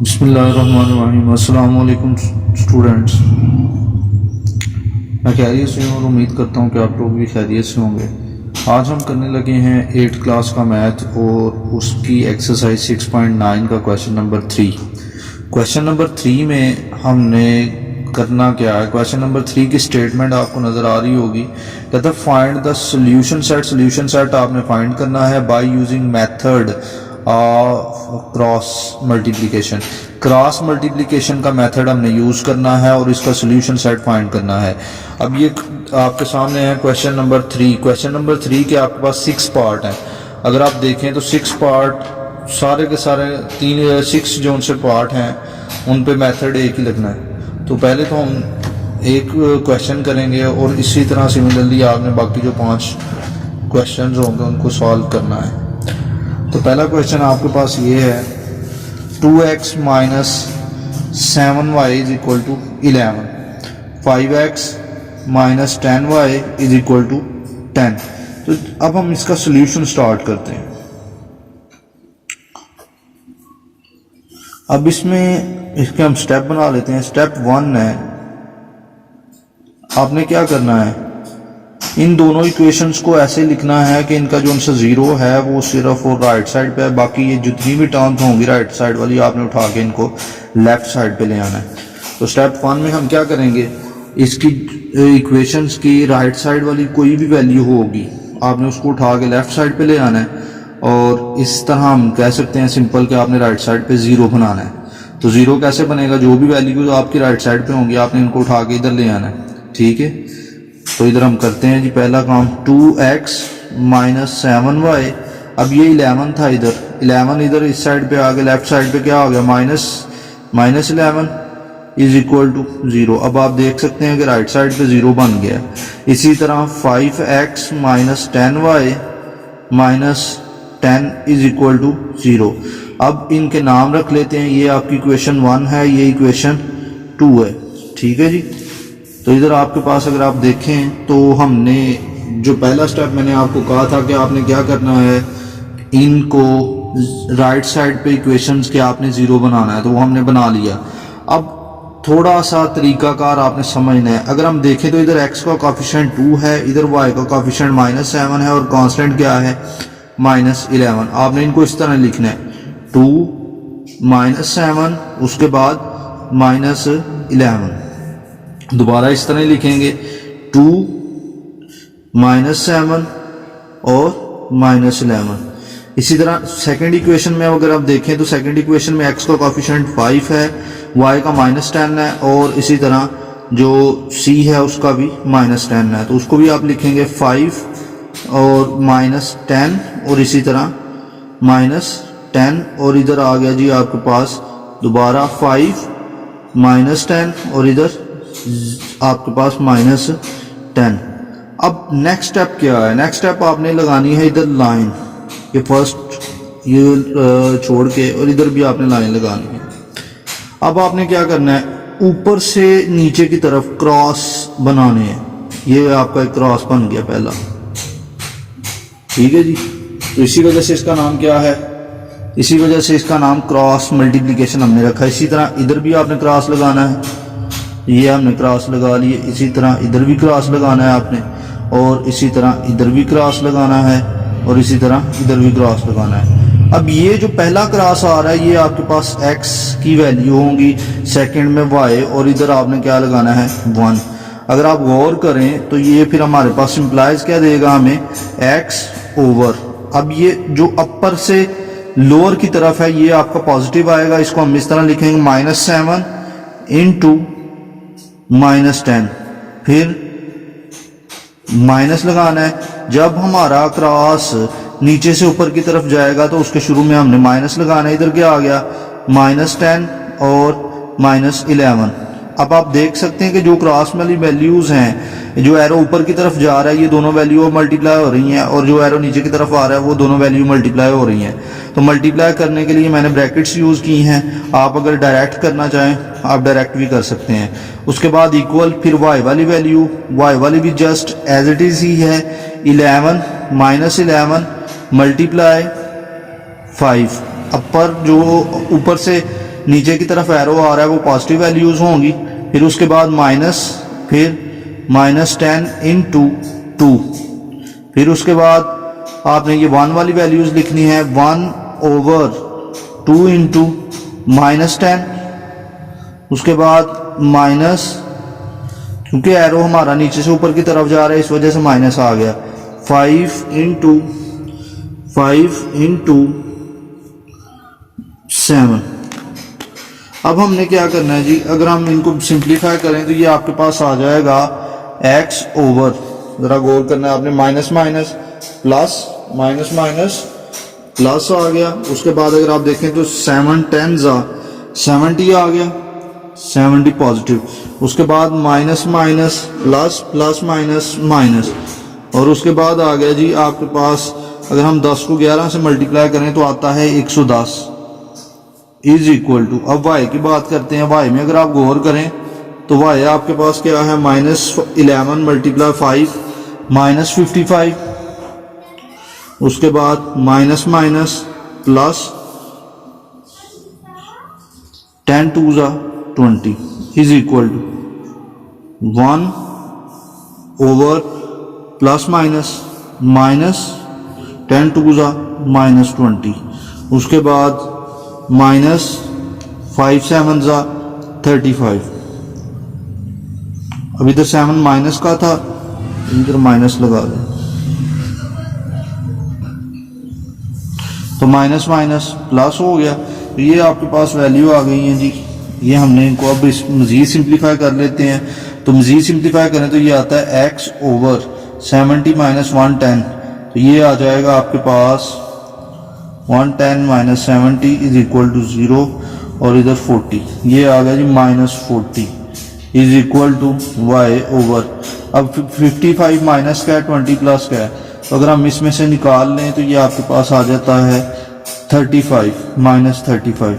बिस्मिल्लाहिर्रहमानिर्रहीम। अस्सलाम वालेकुम स्टूडेंट्स। मैं खैरियत से हूँ और उम्मीद करता हूँ कि आप लोग भी खैरियत से होंगे। आज हम करने लगे हैं 8th क्लास का मैथ और उसकी एक्सरसाइज 6.9 का क्वेश्चन नंबर 3। क्वेश्चन नंबर 3 में हमने करना क्या है, क्वेश्चन नंबर 3 की स्टेटमेंट आपको नज़र आ रही होगी। कहता है find the solution set. Solution set आपने फाइंड करना है by using method cross multiplication. Cross multiplication का मेथड हमने यूज़ करना है और इसका सोल्यूशन सेट फाइंड करना है। अब ये आपके सामने है क्वेश्चन नंबर 3। क्वेश्चन नंबर 3 के आपके पास 6 पार्ट हैं। अगर आप देखें तो 6 पार्ट सारे के सारे 6 जो उनसे पार्ट हैं उन पे मेथड एक ही लगना है। तो पहले तो हम एक क्वेश्चन करेंगे और इसी तरह सिमिलरली आपने बाकी जो 5 क्वेश्चन होंगे उनको सॉल्व करना है। तो पहला क्वेश्चन आपके पास ये है 2x minus 7y is equal to 11, 5x minus 10y is equal to 10। तो अब हम इसका सोल्यूशन स्टार्ट करते हैं। अब इसमें इसके हम स्टेप बना लेते हैं। स्टेप 1 है, आपने क्या करना है, इन दोनों इक्वेशंस को ऐसे लिखना है कि इनका जो उनसे ज़ीरो है वो सिर्फ और राइट साइड पे है, बाकी ये जितनी भी टर्म्स होंगी राइट साइड वाली आपने उठा के इनको लेफ्ट साइड पे ले आना है। तो स्टेप 1 में हम क्या करेंगे, इसकी इक्वेशंस की राइट साइड वाली कोई भी वैल्यू होगी आपने उसको उठा के लेफ्ट साइड पे ले आना है और इस तरह हम कह सकते हैं सिंपल कि आपने राइट साइड पे ज़ीरो बनाना है। तो ज़ीरो कैसे बनेगा, जो भी वैल्यू आपकी राइट साइड पे होंगी आपने इनको उठा के इधर ले आना है। ठीक है, तो इधर हम करते हैं जी पहला काम 2x माइनस 7y। अब ये 11 था, इधर 11 इधर इस साइड पे आ गया, लेफ्ट साइड पे क्या हो गया माइनस 11 इज इक्वल टू 0। अब आप देख सकते हैं कि राइट साइड पे 0 बन गया। इसी तरह 5x minus 10y minus 10 is equal to 0। अब इनके नाम रख लेते हैं, ये आपकी इक्वेशन 1 है, ये इक्वेशन 2 है। ठीक है जी, तो इधर आपके पास अगर आप देखें तो हमने जो पहला स्टेप मैंने आपको कहा था कि आपने क्या करना है, इनको राइट साइड पे इक्वेशंस के आपने ज़ीरो बनाना है, तो वो हमने बना लिया। अब थोड़ा सा तरीकाकार आपने समझना है। अगर हम देखें तो इधर x का कोफिशिएंट 2 है, इधर y का कोफिशिएंट -7 है और कांस्टेंट क्या है -11। आपने इनको इस तरह लिखना है 2 -7 उसके बाद -11। दोबारा इस तरह लिखेंगे 2 -7 और -11। इसी तरह सेकंड इक्वेशन में अगर आप देखें तो सेकंड इक्वेशन में x का कोफिशिएंट 5 है, y का -10 है और इसी तरह जो c है उसका भी -10 है, तो उसको भी आप लिखेंगे 5 और -10 और इसी तरह -10 और इधर आ गया जी आपके पास दोबारा 5 -10 और इधर आपके पास -10। अब नेक्स्ट स्टेप क्या है, नेक्स्ट स्टेप आपने लगानी है इधर लाइन, ये फर्स्ट ये छोड़ के और इधर भी आपने लाइन लगानी है। अब आपने क्या करना है, ऊपर से नीचे की तरफ क्रॉस बनाने हैं। ये आपका एक क्रॉस बन गया पहला। ठीक है जी, तो इसी वजह से इसका नाम क्या है, इसी वजह से इसका नाम क्रॉस मल्टीप्लिकेशन हमने रखा है। इसी तरह इधर भी आपने क्रॉस लगाना है, ये हमने क्रॉस लगा लिए। इसी तरह इधर भी क्रॉस लगाना है आपने और इसी तरह इधर भी क्रॉस लगाना है और इसी तरह इधर भी क्रॉस लगाना है। अब ये जो पहला क्रॉस आ रहा है ये आपके पास x की वैल्यू होंगी, सेकंड में y और इधर आपने क्या लगाना है 1। अगर आप गौर करें तो ये फिर हमारे पास सिंप्लाइज क्या देगा हमें x ओवर। अब ये जो अपर से लोअर की तरफ है ये आपका पॉजिटिव आएगा, इसको हम इस तरह लिखेंगे -7 इंटू -10, फिर माइनस लगाना है। जब हमारा क्रॉस नीचे से ऊपर की तरफ जाएगा तो उसके शुरू में हमने माइनस लगाना है। इधर क्या आ गया -10 और -11। अब आप देख सकते हैं कि जो क्रॉस वाली वैल्यूज हैं, जो एरो ऊपर की तरफ जा रहा है ये दोनों वैल्यू मल्टीप्लाई हो रही हैं और जो एरो नीचे की तरफ आ रहा है वो दोनों वैल्यू मल्टीप्लाई हो रही हैं। तो मल्टीप्लाई करने के लिए मैंने ब्रैकेट्स यूज़ की हैं। आप अगर डायरेक्ट करना चाहें आप डायरेक्ट भी कर सकते हैं। उसके बाद इक्वल, फिर y वाली वैल्यू, y वाली भी जस्ट एज इट इज़ ही है 11 -11 मल्टीप्लाई 5। अपर जो ऊपर से नीचे की तरफ एरो आ रहा है वो पॉजिटिव वैल्यूज़ होंगी, फिर उसके बाद माइनस, फिर -10 इंटू 2, फिर उसके बाद आपने ये 1 वाली वैल्यूज़ लिखनी है 1/2 इंटू -10, उसके बाद माइनस, क्योंकि एरो हमारा नीचे से ऊपर की तरफ जा रहा है इस वजह से माइनस आ गया, 5 इंटू 7। अब हमने क्या करना है जी, अगर हम इनको सिंप्लीफाई करें तो ये आपके पास आ जाएगा x ओवर, ज़रा गौर करना है आपने, minus minus plus, minus minus plus आ गया, उसके बाद अगर आप देखें तो 7 10 70 आ गया, 70 पॉजिटिव, उसके बाद minus minus plus, plus minus minus, और उसके बाद आ गया जी आपके पास, अगर हम 10 को 11 से मल्टीप्लाई करें तो आता है 110 इज इक्वल टू, अब y की बात करते हैं, y में अगर आप गौर करें तो y आपके पास क्या है, -11 मल्टीप्लाई 5 -55, उसके बाद minus minus plus 10 2 20 is equal to 1 over plus minus minus 10 2 -20, उसके बाद माइनस 5 7 35, अब इधर 7 माइनस का था, इधर माइनस लगा दें तो माइनस माइनस प्लस हो गया, तो ये आपके पास वैल्यू आ गई है जी। ये हमने इनको अब इस मजीद सिंप्लीफाई कर लेते हैं, तो मजीद सिंप्लीफाई करें तो ये आता है x ओवर 70 माइनस 110, तो ये आ जाएगा आपके पास 110 माइनस 70 इज इक्वल टू 0, और इधर 40, ये आ गया जी -40 is equal to y over, अब 55 माइनस का है, 20 प्लस का है, तो अगर हम इसमें से निकाल लें तो ये आपके पास आ जाता है 35 -35,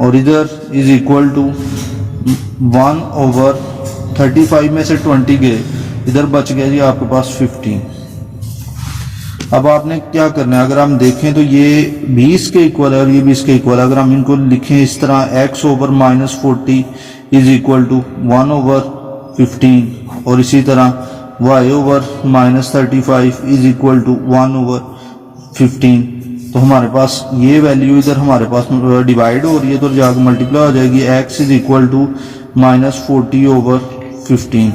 और इधर इज इक्वल टू 1 ओवर 35 में से 20 गए, इधर बच गया जी आपके पास 15। अब आपने क्या करना है, अगर हम देखें तो ये 20 के इक्वल है और ये 20 के इक्वल है, अगर हम इनको लिखें इस तरह x over -40 is equal to 1 over 15, और इसी तरह y over -35 is equal to 1 over 15, तो हमारे पास ये वैल्यू इधर हमारे पास डिवाइड हो रही है तो जाकर मल्टीप्लाई हो जाएगी, x is equal to -40 over 15,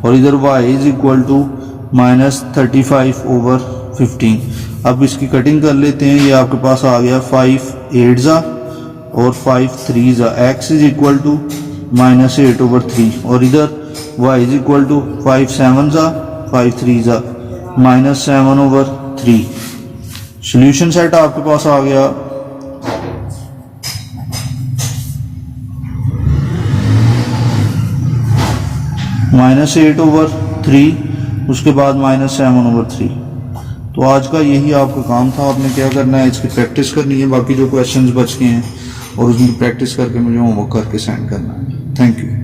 और इधर y is equal to -35 over 15। अब इसकी कटिंग कर लेते हैं, ये आपके पास आ गया 5 8 और 5 3 x is equal to -8 over 3, और इधर y is equal to 5 7 5 3 -7 over 3। Solution set आपके पास आ गया -8 ओवर 3, उसके बाद -7 ओवर 3। तो आज का यही आपका काम था, आपने क्या करना है, इसकी प्रैक्टिस करनी है, बाकी जो क्वेश्चंस बच गए हैं और उसकी प्रैक्टिस करके मुझे होमवर्क करके सेंड करना है। Thank you.